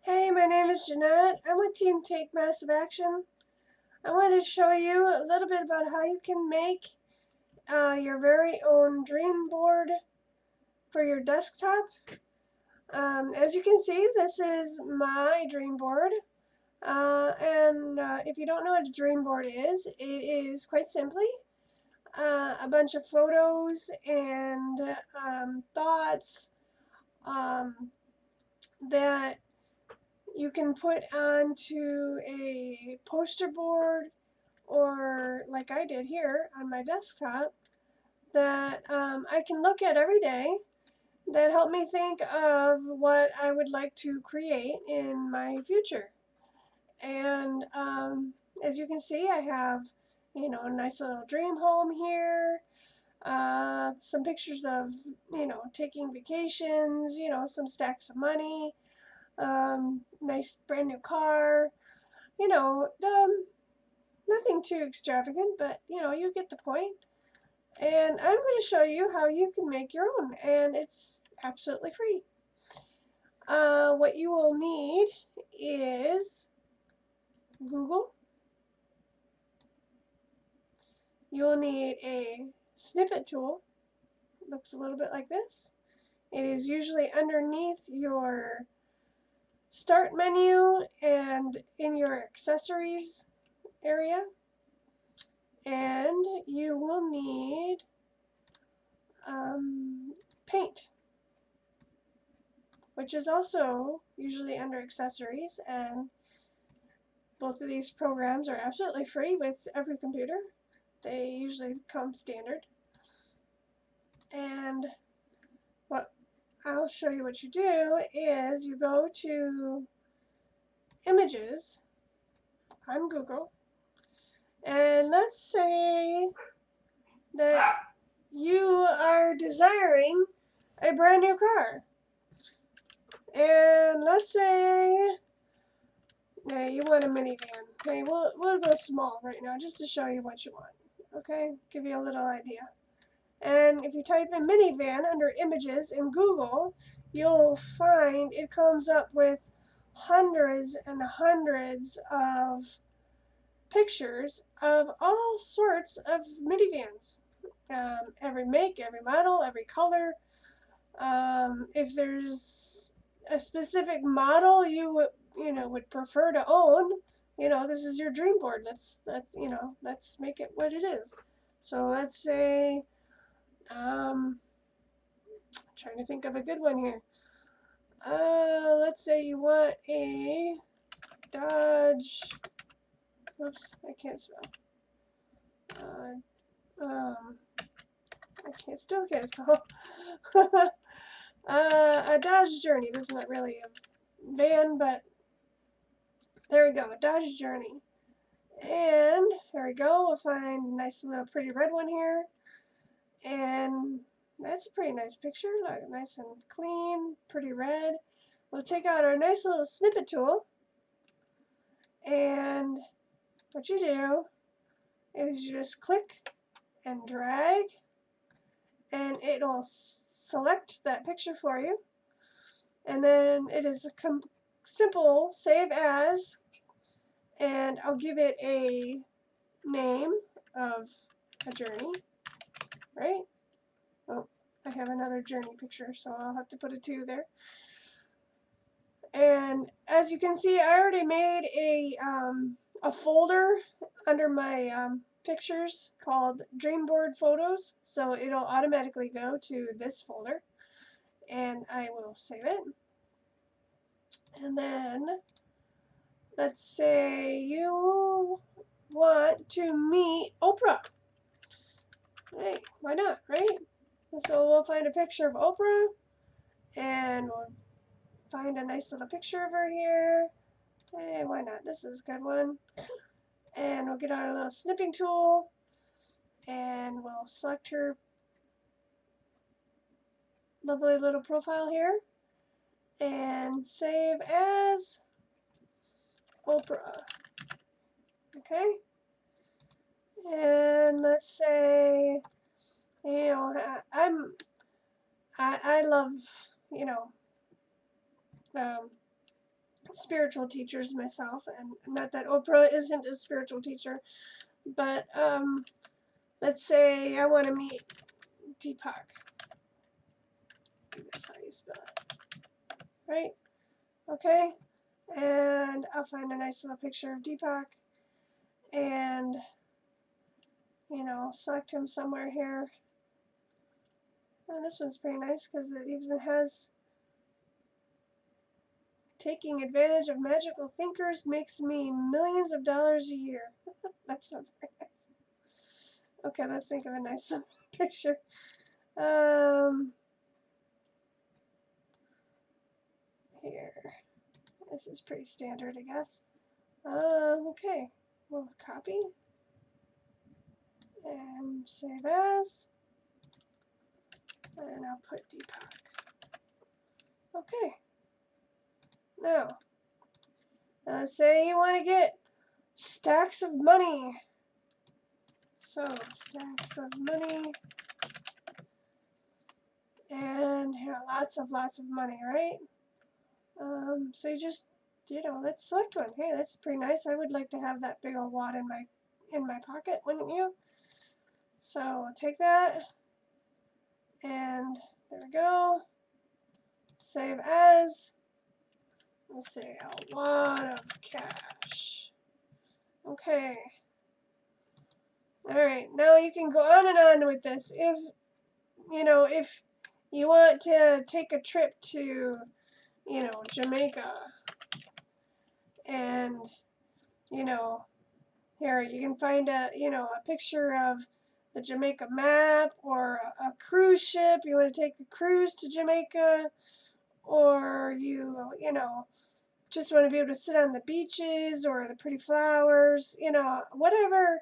Hey, my name is Jeanette. I'm with Team Take Massive Action. I wanted to show you a little bit about how you can make your very own dream board for your desktop. As you can see, this is my dream board. And if you don't know what a dream board is, it is quite simply a bunch of photos and thoughts um, that you can put onto a poster board or like I did here on my desktop that I can look at every day that help me think of what I would like to create in my future. And as you can see, I have, a nice little dream home here, some pictures of, taking vacations, some stacks of money, nice brand new car, nothing too extravagant, but you get the point. And I'm going to show you how you can make your own, and it's absolutely free. What you will need is Google. You'll need a snippet tool. It looks a little bit like this. It is usually underneath your start menu and in your accessories area. And you will need paint, which is also usually under accessories, and both of these programs are absolutely free with every computer. They usually come standard. And what I'll show you what you do is you go to images on Google, and let's say that you are desiring a brand new car. And let's say you want a minivan. Okay, we'll go small right now just to show you what you want. Okay, give you a little idea. And if you type in minivan under images in Google, you'll find it comes up with hundreds and hundreds of pictures of all sorts of minivans. Every make, every model, every color. If there's a specific model would prefer to own, this is your dream board. Let's make it what it is. So let's say trying to think of a good one here. Let's say you want a Dodge. Oops, I can't spell. Still can't spell. A Dodge Journey. That's not really a van, but there we go. A Dodge Journey. And there we go. We'll find a nice little pretty red one here. And that's a pretty nice picture. Look, nice and clean, pretty red. We'll take out our nice little snippet tool. And what you do is you just click and drag, and it'll select that picture for you. And then it is a simple save as, and I'll give it a name of a journey, right? Oh, I have another journey picture, so I'll have to put a 2 there. And as you can see, I already made a folder under my pictures called Dreamboard Photos, so it'll automatically go to this folder, and I will save it. And then let's say you want to meet Oprah. Hey, why not, right? So we'll find a picture of Oprah, and we'll find a nice little picture of her here. Hey, why not? This is a good one. And we'll get our little snipping tool, and we'll select her lovely little profile here, and save as Oprah. Okay? And let's say, I love, um, spiritual teachers myself, and not that Oprah isn't a spiritual teacher, but let's say I want to meet Deepak. That's how you spell it, right? Okay, and I'll find a nice little picture of Deepak, and select him somewhere here. And this one's pretty nice because it even has taking advantage of magical thinkers makes me millions of dollars a year. That's not very nice. Okay, let's think of a nice picture. Here. This is pretty standard, I guess. Okay. We'll copy and save as. And I'll put Deepak. Okay. Now, let's say you want to get stacks of money. So, stacks of money. And here, lots of money, right? So you just, let's select one. Hey, that's pretty nice. I would like to have that big old wad in my pocket, wouldn't you? So I'll take that, and there we go. Save as. We'll say a lot of cash. Okay. All right. Now you can go on and on with this. If you want to take a trip to, Jamaica, and here you can find a picture of the Jamaica map, or a cruise ship. You want to take the cruise to Jamaica, or you just want to be able to sit on the beaches or the pretty flowers, whatever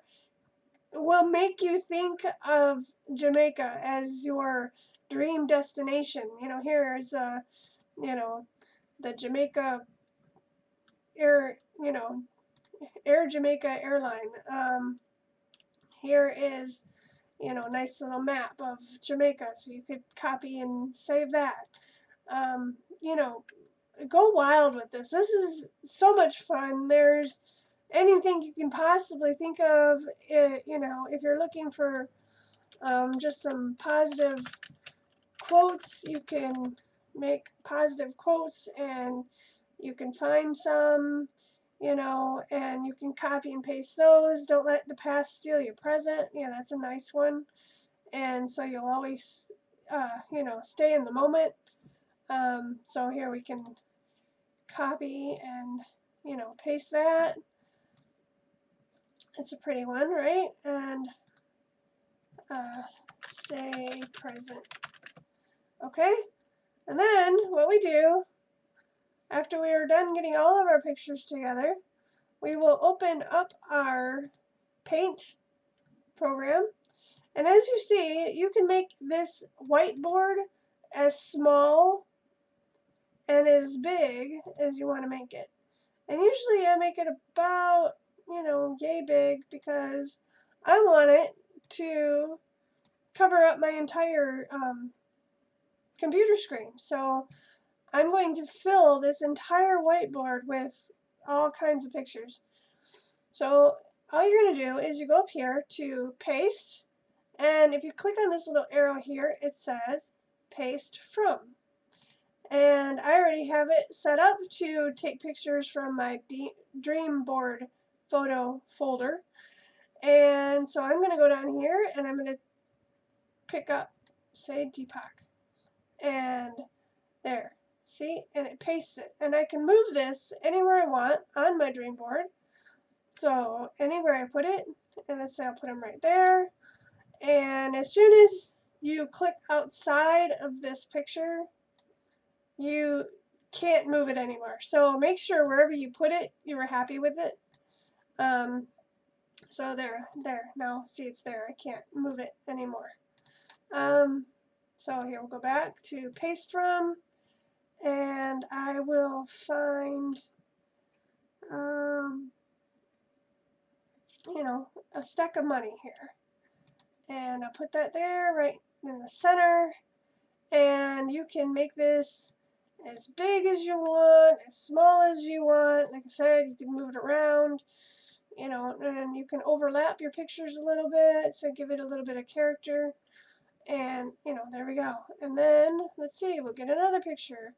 will make you think of Jamaica as your dream destination. Here's the Jamaica Air, Air Jamaica airline. Here is nice little map of Jamaica, so you could copy and save that. Go wild with this. This is so much fun. There's anything you can possibly think of. If you're looking for just some positive quotes, you can make positive quotes, and you can find some, and you can copy and paste those. Don't let the past steal your present. Yeah, that's a nice one. And so you'll always, stay in the moment. So here we can copy and, paste that. It's a pretty one, right? And stay present. Okay? And then what we do, after we are done getting all of our pictures together, we will open up our Paint program. And as you see, you can make this whiteboard as small and as big as you want to make it. And usually I make it about, yay big, because I want it to cover up my entire computer screen. So I'm going to fill this entire whiteboard with all kinds of pictures. So all you're going to do is you go up here to paste, and if you click on this little arrow here, it says paste from. And I already have it set up to take pictures from my dream board photo folder. And so I'm going to go down here, and I'm going to pick up, say, Deepak. And there. See? And it pastes it. And I can move this anywhere I want on my dream board. So anywhere I put it, and let's say I'll put them right there. And as soon as you click outside of this picture, you can't move it anymore. So make sure wherever you put it, you were happy with it. So there. Now see, it's there. I can't move it anymore. So here we'll go back to paste from, and I will find a stack of money here, and I'll put that there right in the center. And you can make this as big as you want, as small as you want. Like I said, you can move it around, you know, and you can overlap your pictures a little bit, so give it a little bit of character. And, you know, there we go. And then, let's see, we'll get another picture.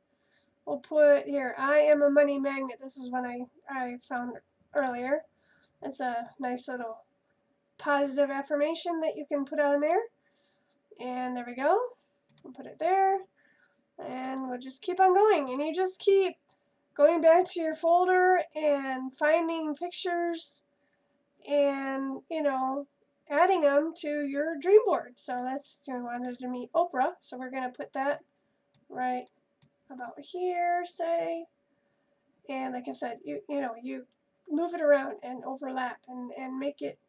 We'll put here, I am a money magnet. This is one I found earlier. It's a nice little positive affirmation that you can put on there. And there we go. We'll put it there. And we'll just keep on going. And you just keep going back to your folder and finding pictures and, you know, adding them to your dream board. So that's, you wanted to meet Oprah. So we're going to put that right about here, say. And like I said, you move it around and overlap and make it,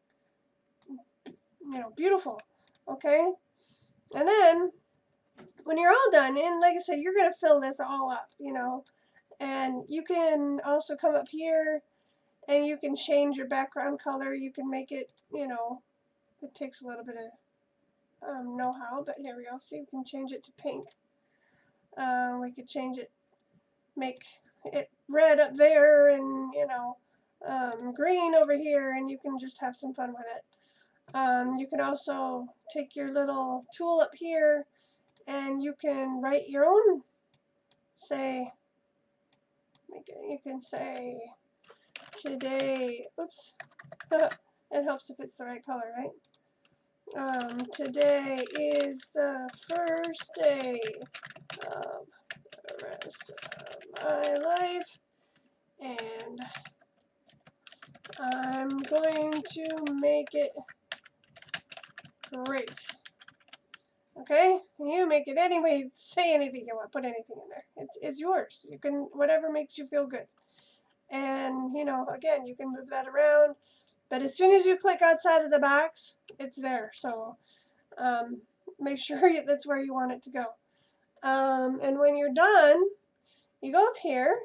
you know, beautiful. Okay? And then when you're all done, and like I said, you're going to fill this all up, you know. And you can also come up here and you can change your background color. You can make it, you know, it takes a little bit of know-how, but here we go. See, we can change it to pink. We could change it, make it red up there and, you know, green over here, and you can just have some fun with it. You can also take your little tool up here and you can write your own, say, you can say, today, oops, it helps if it's the right color, right? Today is the first day of the rest of my life, and I'm going to make it great. Okay? You make it anyway, say anything you want, put anything in there. It's yours. You can, whatever makes you feel good. And, you know, again, you can move that around. But as soon as you click outside of the box, it's there. So make sure that's where you want it to go. And when you're done, you go up here.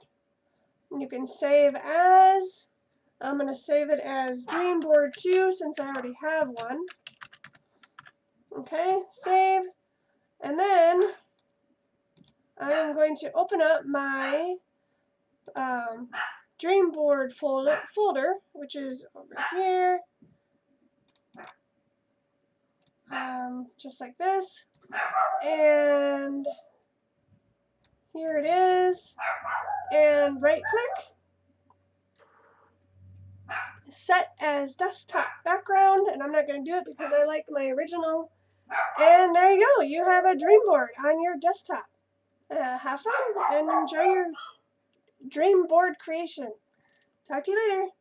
And you can save as. I'm going to save it as Dreamboard 2 since I already have one. Okay, save. And then I'm going to open up my Dreamboard folder, which is over here, just like this. And here it is. And right click, set as desktop background, and I'm not going to do it because I like my original. And there you go. You have a dream board on your desktop. Have fun and enjoy your dream board creation. Talk to you later.